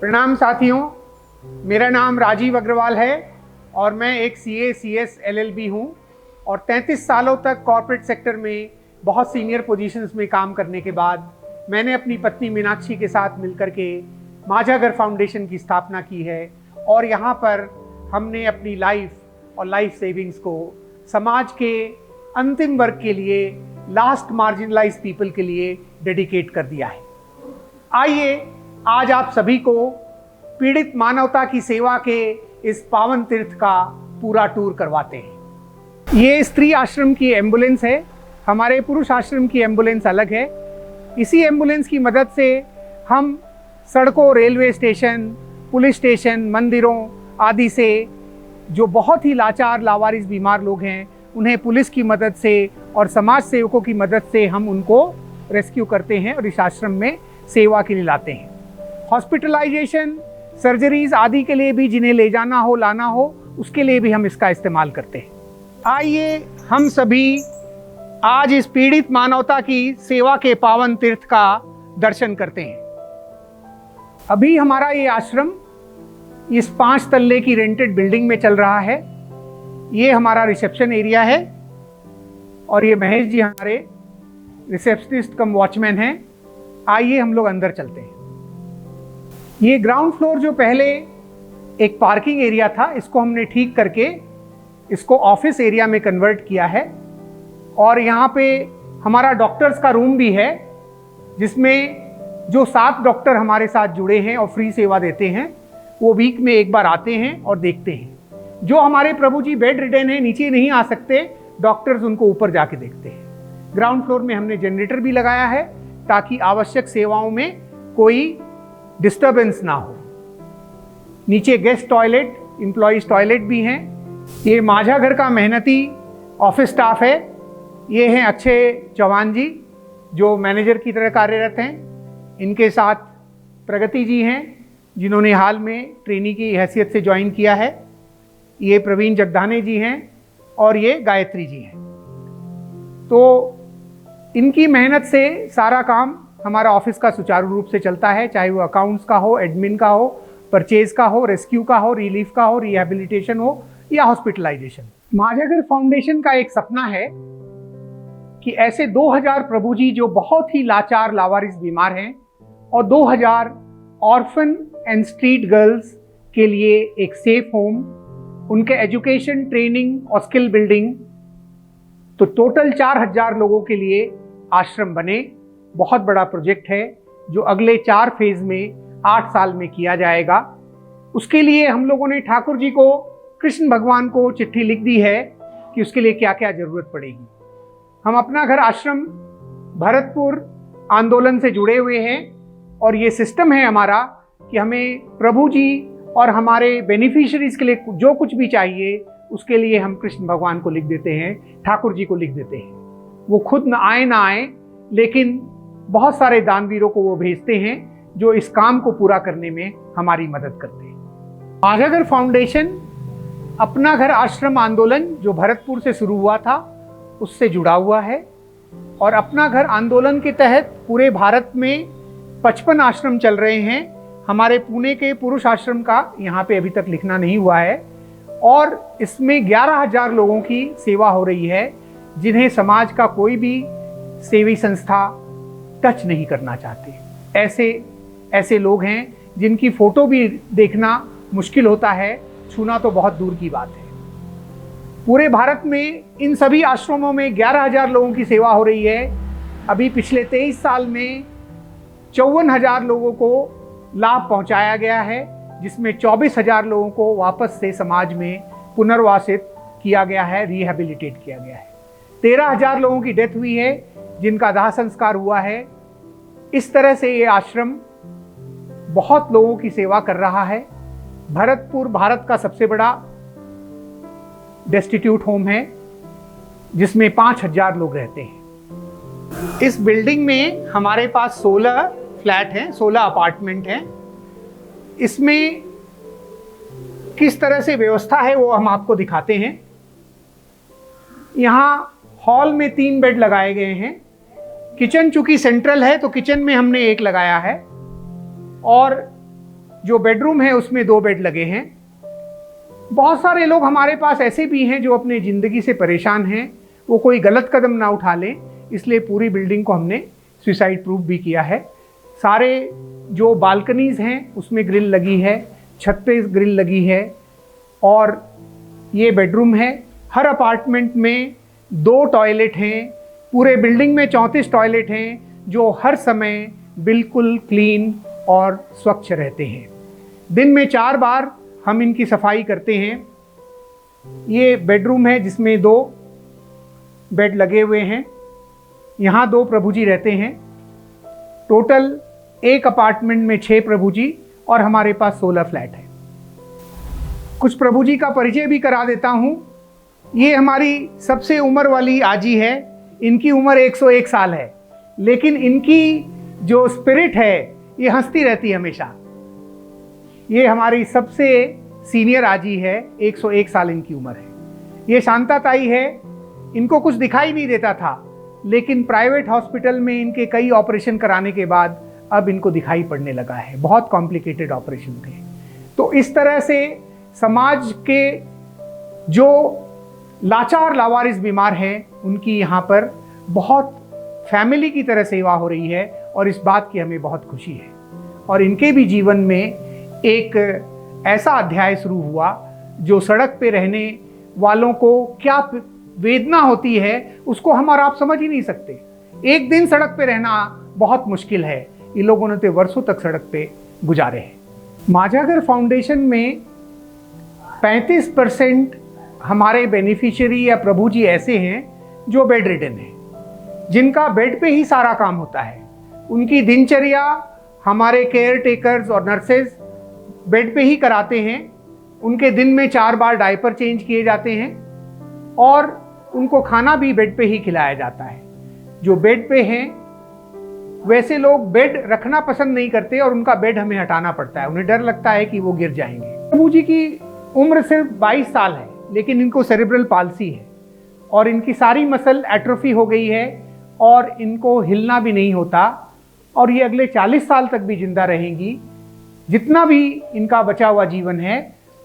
प्रणाम साथियों, मेरा नाम राजीव अग्रवाल है और मैं एक CA CS LLB हूँ और 33 सालों तक कॉर्पोरेट सेक्टर में बहुत सीनियर पोजीशंस में काम करने के बाद मैंने अपनी पत्नी मीनाक्षी के साथ मिलकर के माझागर फाउंडेशन की स्थापना की है और यहाँ पर हमने अपनी लाइफ और लाइफ सेविंग्स को समाज के अंतिम वर्ग के लिए, लास्ट मार्जिनलाइज्ड पीपल के लिए डेडिकेट कर दिया है। आइए आज आप सभी को पीड़ित मानवता की सेवा के इस पावन तीर्थ का पूरा टूर करवाते हैं। ये स्त्री आश्रम की एम्बुलेंस है, हमारे पुरुष आश्रम की एम्बुलेंस अलग है। इसी एम्बुलेंस की मदद से हम सड़कों, रेलवे स्टेशन, पुलिस स्टेशन, मंदिरों आदि से जो बहुत ही लाचार लावारिस बीमार लोग हैं उन्हें पुलिस की मदद से और समाज सेवकों की मदद से हम उनको रेस्क्यू करते हैं और इस आश्रम में सेवा के लिए लाते हैं। हॉस्पिटलाइजेशन, सर्जरीज आदि के लिए भी जिन्हें ले जाना हो, लाना हो, उसके लिए भी हम इसका इस्तेमाल करते हैं। आइए हम सभी आज इस पीड़ित मानवता की सेवा के पावन तीर्थ का दर्शन करते हैं। अभी हमारा ये आश्रम इस 5 तल्ले की रेंटेड बिल्डिंग में चल रहा है। ये हमारा रिसेप्शन एरिया है और ये महेश जी हमारे रिसेप्शनिस्ट कम वॉचमैन हैं। आइए हम लोग अंदर चलते हैं। ये ग्राउंड फ्लोर जो पहले एक पार्किंग एरिया था, इसको हमने ठीक करके इसको ऑफिस एरिया में कन्वर्ट किया है और यहाँ पे हमारा डॉक्टर्स का रूम भी है जिसमें जो 7 डॉक्टर हमारे साथ जुड़े हैं और फ्री सेवा देते हैं, वो वीक में एक बार आते हैं और देखते हैं। जो हमारे प्रभु जी बेड रिडन है, नीचे नहीं आ सकते, डॉक्टर्स उनको ऊपर जाके देखते हैं। ग्राउंड फ्लोर में हमने जनरेटर भी लगाया है ताकि आवश्यक सेवाओं में कोई डिस्टर्बेंस ना हो। नीचे गेस्ट टॉयलेट, एम्प्लॉइज टॉयलेट भी हैं। ये माझागर का मेहनती ऑफिस स्टाफ है। ये हैं अक्षय चौहान जी जो मैनेजर की तरह कार्यरत हैं। इनके साथ प्रगति जी हैं जिन्होंने हाल में ट्रेनी की हैसियत से ज्वाइन किया है। ये प्रवीण जगदाने जी हैं और ये गायत्री जी हैं। तो इनकी मेहनत से सारा काम हमारा ऑफिस का सुचारू रूप से चलता है, चाहे वो अकाउंट्स का हो, एडमिन का हो, परचेज का हो, रेस्क्यू का हो, रिलीफ का हो, रिहैबिलिटेशन हो या हॉस्पिटलाइजेशन। माझागर फाउंडेशन का एक सपना है कि ऐसे 2000 प्रभु जी जो बहुत ही लाचार लावारिस बीमार हैं और 2000 ऑर्फन एंड स्ट्रीट गर्ल्स के लिए एक सेफ होम, उनके एजुकेशन, ट्रेनिंग और स्किल बिल्डिंग, तो टोटल 4000 लोगों के लिए आश्रम बने। बहुत बड़ा प्रोजेक्ट है जो अगले 4 फेज में 8 साल में किया जाएगा। उसके लिए हम लोगों ने ठाकुर जी को, कृष्ण भगवान को चिट्ठी लिख दी है कि उसके लिए क्या क्या जरूरत पड़ेगी। हम अपना घर आश्रम भरतपुर आंदोलन से जुड़े हुए हैं और ये सिस्टम है हमारा कि हमें प्रभु जी और हमारे बेनिफिशियरीज के लिए जो कुछ भी चाहिए उसके लिए हम कृष्ण भगवान को लिख देते हैं, ठाकुर जी को लिख देते हैं। वो खुद ना आए लेकिन बहुत सारे दानवीरों को वो भेजते हैं जो इस काम को पूरा करने में हमारी मदद करते हैं। माझागर फाउंडेशन अपना घर आश्रम आंदोलन जो भरतपुर से शुरू हुआ था उससे जुड़ा हुआ है और अपना घर आंदोलन के तहत पूरे भारत में 55 आश्रम चल रहे हैं। हमारे पुणे के पुरुष आश्रम का यहाँ पे अभी तक लिखना नहीं हुआ है और इसमें 11000 लोगों की सेवा हो रही है जिन्हें समाज का कोई भी सेवी संस्था टच नहीं करना चाहते। ऐसे लोग हैं जिनकी फोटो भी देखना मुश्किल होता है, छूना तो बहुत दूर की बात है। पूरे भारत में इन सभी आश्रमों में 11000 लोगों की सेवा हो रही है। अभी पिछले 23 साल में 54000 लोगों को लाभ पहुंचाया गया है जिसमें 24000 लोगों को वापस से समाज में पुनर्वासित किया गया है, रिहैबिलिटेट किया गया है। 13000 लोगों की डेथ हुई है जिनका दाह संस्कार हुआ है। इस तरह से ये आश्रम बहुत लोगों की सेवा कर रहा है। भरतपुर भारत का सबसे बड़ा डेस्टिट्यूट होम है जिसमें 5000 लोग रहते हैं। इस बिल्डिंग में हमारे पास 16 फ्लैट हैं, 16 अपार्टमेंट हैं। इसमें किस तरह से व्यवस्था है वो हम आपको दिखाते हैं। यहाँ हॉल में 3 बेड लगाए गए हैं। किचन चूंकि सेंट्रल है तो किचन में हमने एक लगाया है और जो बेडरूम है उसमें 2 बेड लगे हैं। बहुत सारे लोग हमारे पास ऐसे भी हैं जो अपने ज़िंदगी से परेशान हैं, वो कोई गलत कदम ना उठा लें, इसलिए पूरी बिल्डिंग को हमने सुसाइड प्रूफ भी किया है। सारे जो बालकनीज़ हैं उसमें ग्रिल लगी है, छत पे ग्रिल लगी है, और ये बेडरूम है। हर अपार्टमेंट में 2 टॉयलेट हैं। पूरे बिल्डिंग में 34 टॉयलेट हैं जो हर समय बिल्कुल क्लीन और स्वच्छ रहते हैं। दिन में 4 बार हम इनकी सफाई करते हैं। ये बेडरूम है जिसमें 2 बेड लगे हुए हैं। यहाँ 2 प्रभु जी रहते हैं। टोटल एक अपार्टमेंट में 6 प्रभु जी और हमारे पास 16 फ्लैट है। कुछ प्रभु जी का परिचय भी करा देता हूँ। ये हमारी सबसे उम्र वाली आजी है। इनकी उम्र 101 साल है, लेकिन इनकी जो स्पिरिट है ये हंसती रहती है हमेशा। ये हमारी सबसे सीनियर आजी है, 101 साल इनकी उम्र है। ये शांता ताई है। इनको कुछ दिखाई नहीं देता था, लेकिन प्राइवेट हॉस्पिटल में इनके कई ऑपरेशन कराने के बाद अब इनको दिखाई पड़ने लगा है। बहुत कॉम्प्लिकेटेड ऑपरेशन थे। तो इस तरह से समाज के जो लाचार लावारिस बीमार हैं उनकी यहाँ पर बहुत फैमिली की तरह सेवा हो रही है, और इस बात की हमें बहुत खुशी है। और इनके भी जीवन में एक ऐसा अध्याय शुरू हुआ जो सड़क पे रहने वालों को क्या वेदना होती है उसको हम और आप समझ ही नहीं सकते। एक दिन सड़क पे रहना बहुत मुश्किल है। ये लोगों ने तो वर्षों तक सड़क पे गुजारे हैं। माझागर फाउंडेशन में 35% हमारे बेनिफिशियरी या प्रभु जी ऐसे हैं जो बेड रिडन हैं, जिनका बेड पे ही सारा काम होता है। उनकी दिनचर्या हमारे केयर टेकर्स और नर्सेज बेड पे ही कराते हैं। उनके दिन में 4 बार डायपर चेंज किए जाते हैं, और उनको खाना भी बेड पे ही खिलाया जाता है। जो बेड पे हैं वैसे लोग बेड रखना पसंद नहीं करते, और उनका बेड हमें हटाना पड़ता है। उन्हें डर लगता है कि वो गिर जाएंगे। प्रभु जी की उम्र सिर्फ 22 साल है, लेकिन इनको सेरेब्रल पाल्सी है, और इनकी सारी मसल एट्रोफी हो गई है, और इनको हिलना भी नहीं होता, और ये अगले 40 साल तक भी जिंदा रहेंगी। जितना भी इनका बचा हुआ जीवन है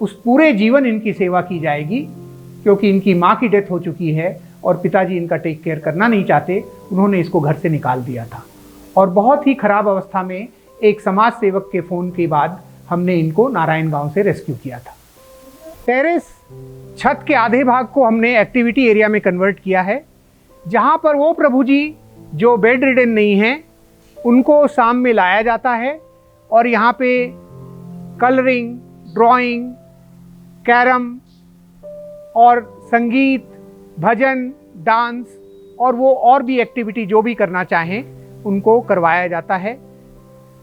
उस पूरे जीवन इनकी सेवा की जाएगी, क्योंकि इनकी माँ की डेथ हो चुकी है और पिताजी इनका टेक केयर करना नहीं चाहते। उन्होंने इसको घर से निकाल दिया था, और बहुत ही खराब अवस्था में एक समाज सेवक के फ़ोन के बाद हमने इनको नारायण गांव से रेस्क्यू किया था। टेरेस छत के आधे भाग को हमने एक्टिविटी एरिया में कन्वर्ट किया है, जहाँ पर वो प्रभु जी जो बेड रिडन नहीं हैं उनको शाम में लाया जाता है, और यहाँ पे कलरिंग, ड्राइंग, कैरम और संगीत, भजन, डांस और वो और भी एक्टिविटी जो भी करना चाहें उनको करवाया जाता है।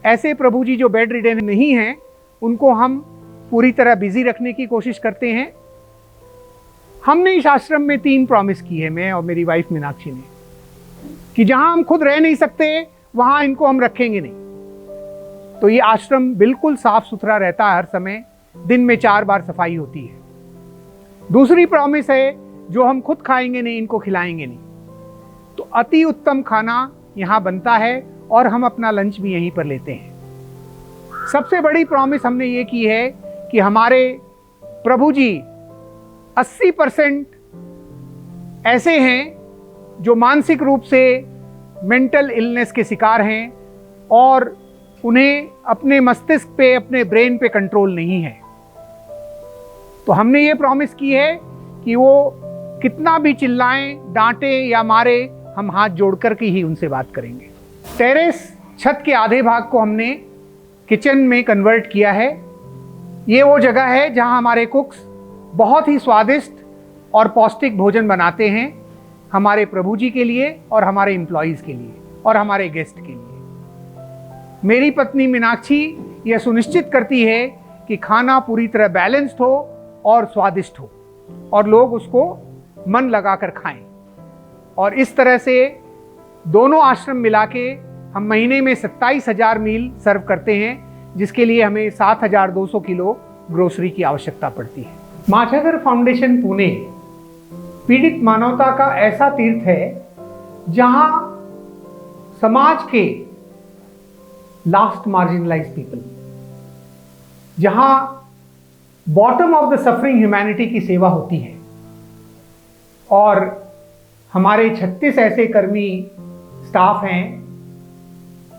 ऐसे प्रभु जी जो बेड रिडन नहीं हैं उनको हम पूरी तरह बिजी रखने की कोशिश करते हैं। हमने इस आश्रम में 3 प्रॉमिस की है, मैं और मेरी वाइफ मीनाक्षी ने, कि जहां हम खुद रह नहीं सकते वहां इनको हम रखेंगे नहीं। तो ये आश्रम बिल्कुल साफ सुथरा रहता है, हर समय दिन में 4 बार सफाई होती है। दूसरी प्रॉमिस है, जो हम खुद खाएंगे नहीं इनको खिलाएंगे नहीं। तो अति उत्तम खाना यहाँ बनता है, और हम अपना लंच भी यहीं पर लेते हैं। सबसे बड़ी प्रॉमिस हमने ये की है कि हमारे प्रभु जी 80% ऐसे हैं जो मानसिक रूप से मेंटल इलनेस के शिकार हैं, और उन्हें अपने मस्तिष्क पे, अपने ब्रेन पे कंट्रोल नहीं है। तो हमने ये प्रॉमिस की है कि वो कितना भी चिल्लाएं, डांटे या मारे, हम हाथ जोड़कर के ही उनसे बात करेंगे। टेरेस छत के आधे भाग को हमने किचन में कन्वर्ट किया है। ये वो जगह है जहां हमारे कुक्स बहुत ही स्वादिष्ट और पौष्टिक भोजन बनाते हैं, हमारे प्रभु जी के लिए और हमारे एम्प्लॉयज़ के लिए और हमारे गेस्ट के लिए। मेरी पत्नी मीनाक्षी यह सुनिश्चित करती है कि खाना पूरी तरह बैलेंस्ड हो और स्वादिष्ट हो, और लोग उसको मन लगाकर खाएं। और इस तरह से दोनों आश्रम मिला के हम महीने में 27,000 मील सर्व करते हैं, जिसके लिए हमें 7,200 किलो ग्रोसरी की आवश्यकता पड़ती है। माझागर फाउंडेशन पुणे पीड़ित मानवता का ऐसा तीर्थ है जहां समाज के लास्ट मार्जिनलाइज्ड पीपल, जहां bottom of the suffering humanity की सेवा होती है। और हमारे 36 ऐसे कर्मी स्टाफ हैं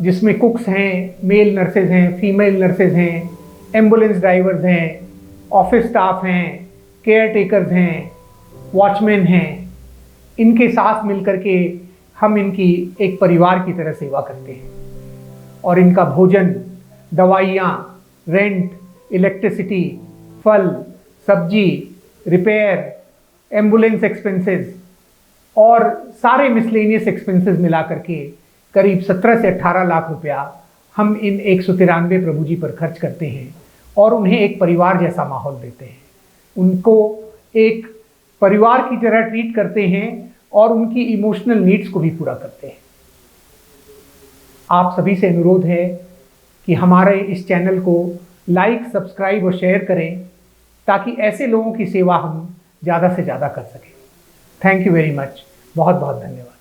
जिसमें कुक्स हैं, मेल नर्सेज हैं, फीमेल नर्सेज हैं, एम्बुलेंस ड्राइवर्स हैं, ऑफिस स्टाफ हैं, केयर टेकर्स हैं, वॉचमैन हैं। इनके साथ मिलकर के हम इनकी एक परिवार की तरह सेवा करते हैं और इनका भोजन, दवाइयाँ, रेंट, इलेक्ट्रिसिटी, फल, सब्जी, रिपेयर, एम्बुलेंस एक्सपेंसेस और सारे मिसलेनियस एक्सपेंसेस मिला करके करीब 17 से 18 लाख रुपया हम इन 193 प्रभु जी पर खर्च करते हैं और उन्हें एक परिवार जैसा माहौल देते हैं। उनको एक परिवार की तरह ट्रीट करते हैं और उनकी इमोशनल नीड्स को भी पूरा करते हैं। आप सभी से अनुरोध है कि हमारे इस चैनल को लाइक, सब्सक्राइब और शेयर करें ताकि ऐसे लोगों की सेवा हम ज़्यादा से ज़्यादा कर सकें। Thank you very much. बहुत बहुत धन्यवाद।